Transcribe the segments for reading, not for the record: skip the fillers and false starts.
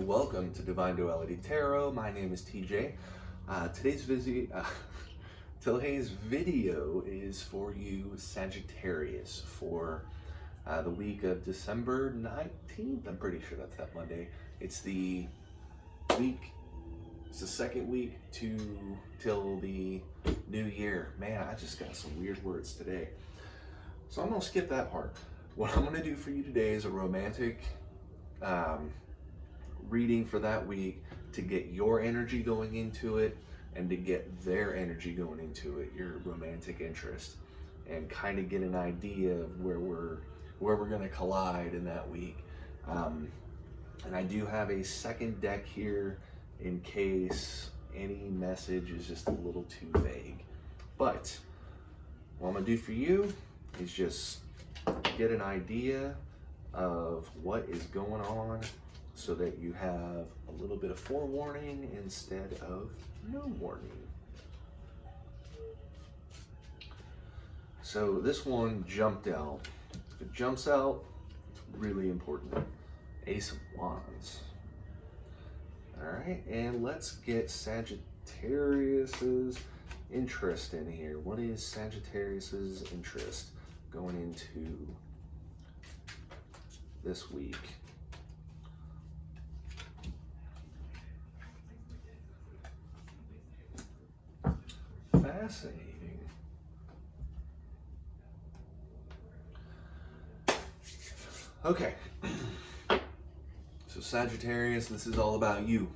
welcome to Divine Duality Tarot. My name is TJ. Today's video is for you Sagittarius for the week of December 19th. I'm pretty sure that's that Monday. It's the second week till the new year. Man, I just got some weird words today. So I'm gonna skip that part. What I'm gonna do for you today is a romantic reading for that week to get your energy going into it and to get their energy going into it, your romantic interest, and kind of get an idea of where we're going to collide in that week. And I do have a second deck here in case any message is just a little too vague. But what I'm going to do for you is just get an idea of what is going on so that you have a little bit of forewarning instead of no warning. So this one jumped out. If it jumps out, it's really important. Ace of Wands. All right, and let's get Sagittarius's interest in here. What is Sagittarius's interest going into this week? Fascinating. Okay. So Sagittarius, this is all about you.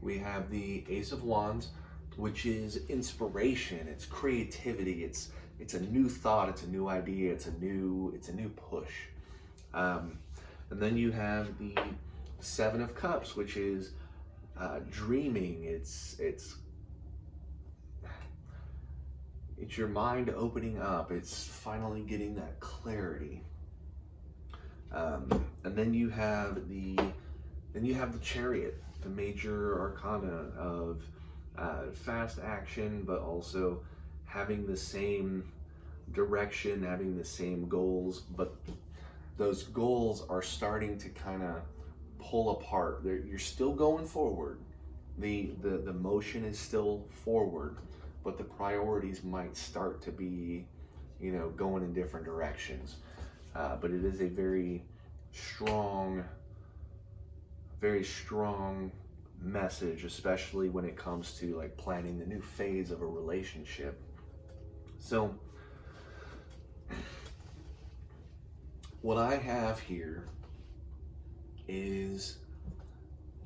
We have the Ace of Wands, which is inspiration, it's creativity, it's a new thought, it's a new idea, it's a new push. And then you have the Seven of Cups, which is dreaming. It's your mind opening up. It's finally getting that clarity. And then you have the Chariot, the major arcana of fast action, but also having the same direction, having the same goals, but those goals are starting to kind of pull apart. You're still going forward. The motion is still forward, but the priorities might start to be, going in different directions. But it is a very strong message, especially when it comes to like planning the new phase of a relationship. So what I have here is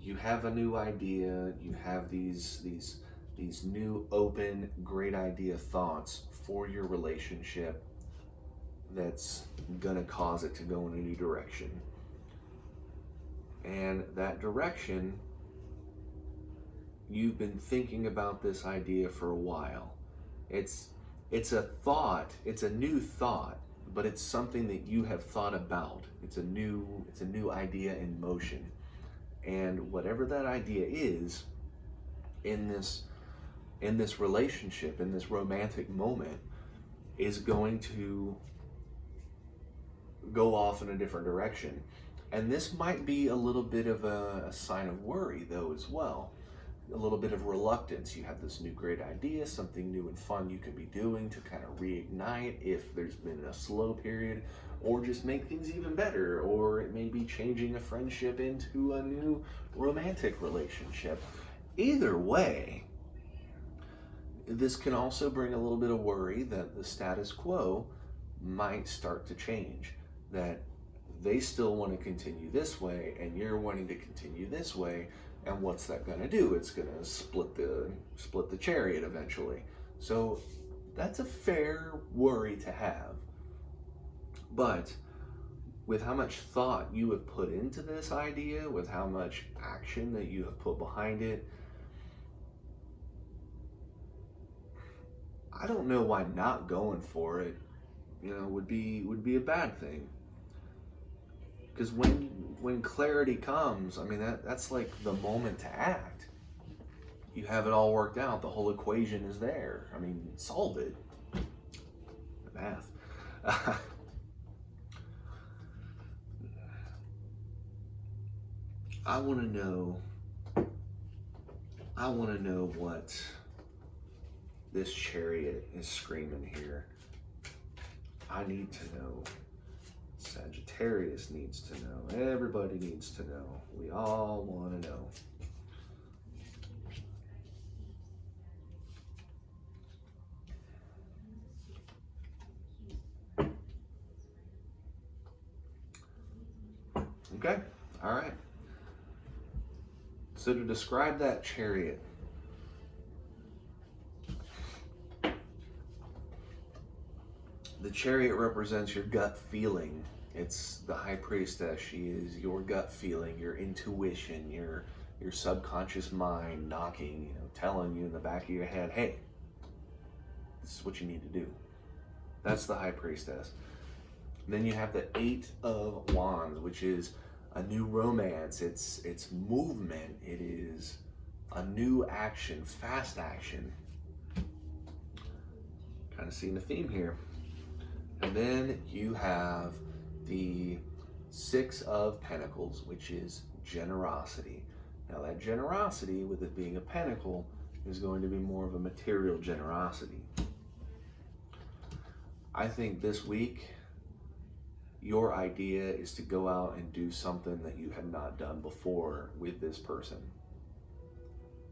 you have a new idea, you have these new open, great idea thoughts for your relationship that's gonna cause it to go in a new direction. And that direction, you've been thinking about this idea for a while. It's a thought, it's a new thought, but it's something that you have thought about. It's a new idea in motion. And whatever that idea is in this relationship, in this romantic moment, is going to go off in a different direction. And this might be a little bit of a sign of worry though as well. A little bit of reluctance. You have this new great idea, something new and fun you could be doing to kind of reignite if there's been a slow period, or just make things even better, or it may be changing a friendship into a new romantic relationship. Either way, this can also bring a little bit of worry that the status quo might start to change, that they still want to continue this way and you're wanting to continue this way. And what's that going to do? It's going to split the chariot eventually. So that's a fair worry to have. But with how much thought you have put into this idea, with how much action that you have put behind it, I don't know why not going for it, would be a bad thing. Because when clarity comes, I mean, that's like the moment to act. You have it all worked out. The whole equation is there. I mean, solve it. The math. I want to know what this Chariot is screaming here. I need to know. Sagittarius needs to know. Everybody needs to know. We all want to know. Okay, all right. So to describe that Chariot, the Chariot represents your gut feeling. It's the High Priestess. She is your gut feeling, your intuition, your subconscious mind knocking, telling you in the back of your head, hey, this is what you need to do. That's the High Priestess. And then you have the Eight of Wands, which is a new romance. It's movement. It is a new action, fast action. Kind of seeing the theme here. And then you have the Six of Pentacles, which is generosity. Now that generosity, with it being a pentacle, is going to be more of a material generosity. I think this week, your idea is to go out and do something that you have not done before with this person.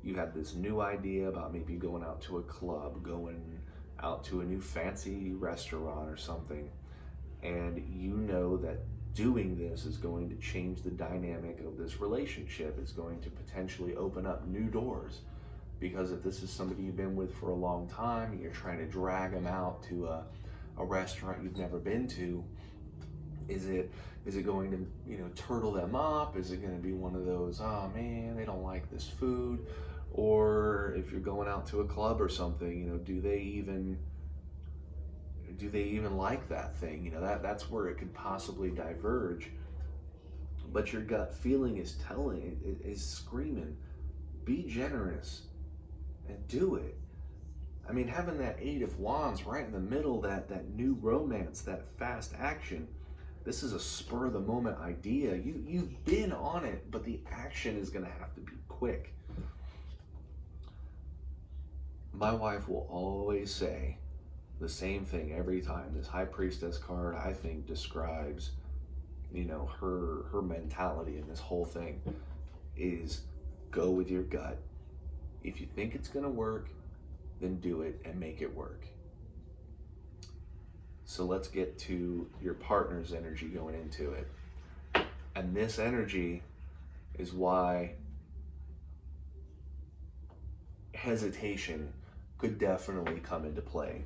You have this new idea about maybe going out to a club, going out to a new fancy restaurant or something, and you know that doing this is going to change the dynamic of this relationship. It's going to potentially open up new doors, because if this is somebody you've been with for a long time and you're trying to drag them out to a restaurant you've never been to, is it going to turtle them up? Is it going to be one of those, oh man, they don't like this food? Or if you're going out to a club or something, do they even like that thing? That's where it could possibly diverge. But your gut feeling is screaming, be generous and do it. I mean, having that Eight of Wands right in the middle, that new romance, that fast action, this is a spur of the moment idea. You've been on it, but the action is going to have to be quick. My wife will always say the same thing every time. This High Priestess card, I think, describes, her mentality in this whole thing is go with your gut. If you think it's going to work, then do it and make it work. So let's get to your partner's energy going into it. And this energy is why hesitation could definitely come into play.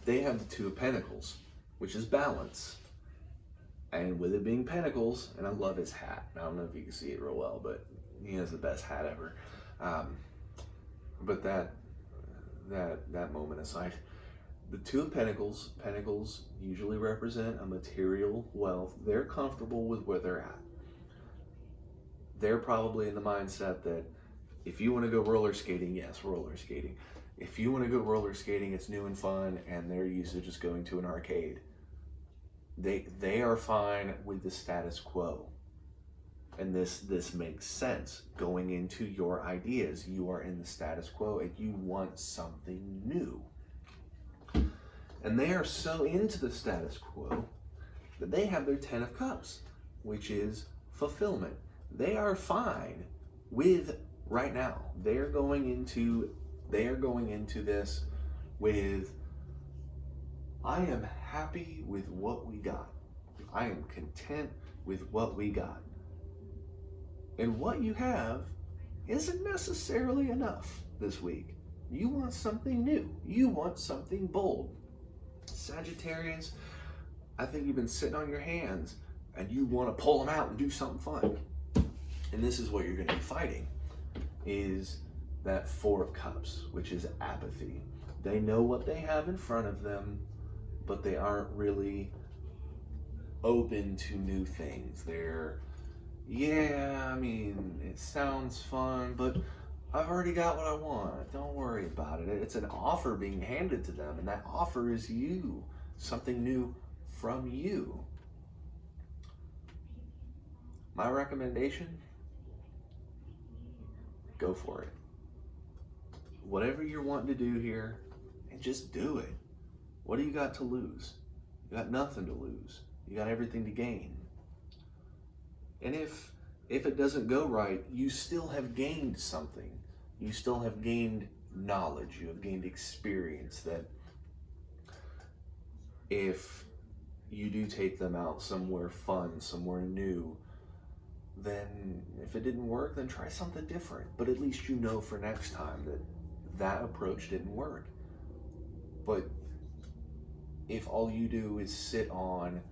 They have the Two of Pentacles, which is balance. And with it being pentacles, and I love his hat. I don't know if you can see it real well, but he has the best hat ever. But that moment aside, the Two of Pentacles usually represent a material wealth. They're comfortable with where they're at. They're probably in the mindset that if you want to go roller skating, yes, roller skating. If you want to go roller skating, it's new and fun, and they're used to just going to an arcade. They are fine with the status quo. And this makes sense going into your ideas. You are in the status quo and you want something new. And they are so into the status quo that they have their 10 of Cups, which is fulfillment. They are fine with right now. They are going into this with, I am happy with what we got. I am content with what we got. And what you have isn't necessarily enough this week. You want something new. You want something bold. Sagittarius, I think you've been sitting on your hands and you want to pull them out and do something fun. And this is what you're going to be fighting, is that Four of Cups, which is apathy. They know what they have in front of them, but they aren't really open to new things. They're, yeah, I mean, it sounds fun, but I've already got what I want. Don't worry about it. It's an offer being handed to them, and that offer is you. Something new from you. My recommendation, go for it. Whatever you're wanting to do here, and just do it. What do you got to lose? You got nothing to lose. You got everything to gain. And if it doesn't go right, you still have gained something. You still have gained knowledge. You have gained experience that if you do take them out somewhere fun, somewhere new, then if it didn't work, then try something different. But at least you know for next time that that approach didn't work. But if all you do is sit on,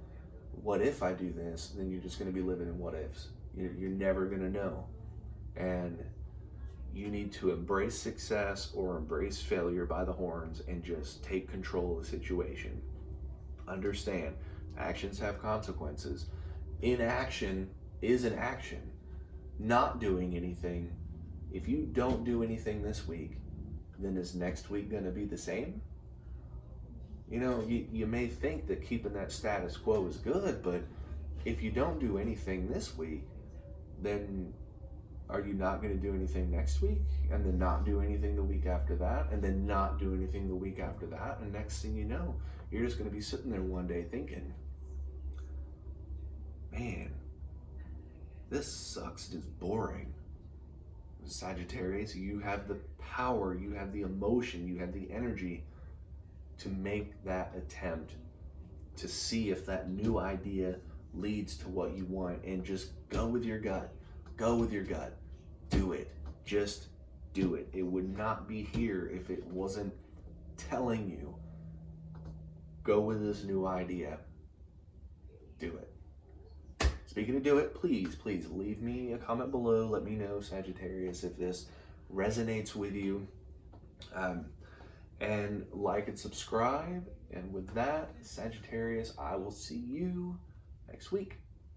what if I do this, then you're just going to be living in what ifs. You're never going to know. And you need to embrace success or embrace failure by the horns and just take control of the situation. Understand, actions have consequences. Inaction is an action. Not doing anything, if you don't do anything this week, then is next week going to be the same? You know, you may think that keeping that status quo is good, but if you don't do anything this week, then are you not going to do anything next week? And then not do anything the week after that? And then not do anything the week after that? And next thing you know, you're just going to be sitting there one day thinking, man, this sucks, it's boring. Sagittarius, you have the power, you have the emotion, you have the energy to make that attempt to see if that new idea leads to what you want, and just go with your gut. Go with your gut. Do it. Just do it. It would not be here if it wasn't telling you, go with this new idea. Do it. Speaking of do it, please leave me a comment below. Let me know, Sagittarius, if this resonates with you. And like and subscribe. And with that, Sagittarius, I will see you next week.